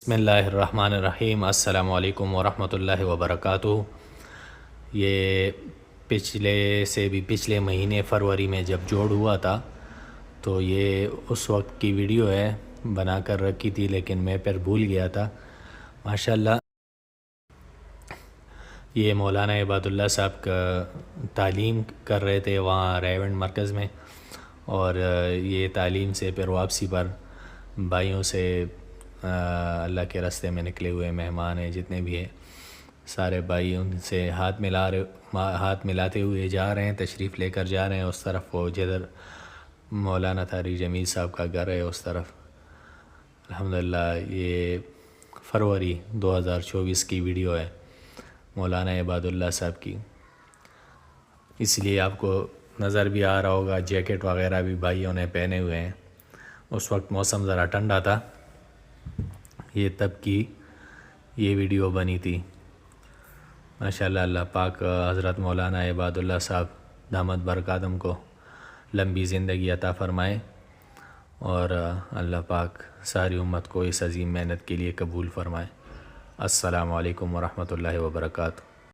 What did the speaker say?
بسم اللہ الرحمن الرحیم۔ السلام علیکم ورحمۃ اللہ وبرکاتہ۔ یہ پچھلے مہینے فروری میں جب جوڑ ہوا تھا تو یہ اس وقت کی ویڈیو ہے، بنا کر رکھی تھی لیکن میں پھر بھول گیا تھا۔ ماشاءاللہ یہ مولانا عباد اللہ صاحب کا تعلیم کر رہے تھے وہاں ریونڈ مرکز میں، اور یہ تعلیم سے پھر واپسی پر بھائیوں سے اللہ کے راستے میں نکلے ہوئے مہمان ہیں جتنے بھی ہیں، سارے بھائی ان سے ہاتھ ملاتے ہوئے جا رہے ہیں، تشریف لے کر جا رہے ہیں اس طرف، وہ جدھر مولانا طارق جمیل صاحب کا گھر ہے اس طرف۔ الحمدللہ یہ فروری 2024 کی ویڈیو ہے مولانا عباد اللہ صاحب کی، اس لیے آپ کو نظر بھی آ رہا ہوگا، جیکٹ وغیرہ بھی بھائیوں نے پہنے ہوئے ہیں۔ اس وقت موسم ذرا ٹھنڈا تھا، یہ تب کی یہ ویڈیو بنی تھی۔ ماشاءاللہ اللہ پاک حضرت مولانا عباد اللہ صاحب دامت برکاتہم کو لمبی زندگی عطا فرمائے، اور اللہ پاک ساری امت کو اس عظیم محنت کے لیے قبول فرمائے۔ السلام علیکم ورحمۃ اللہ وبرکاتہ۔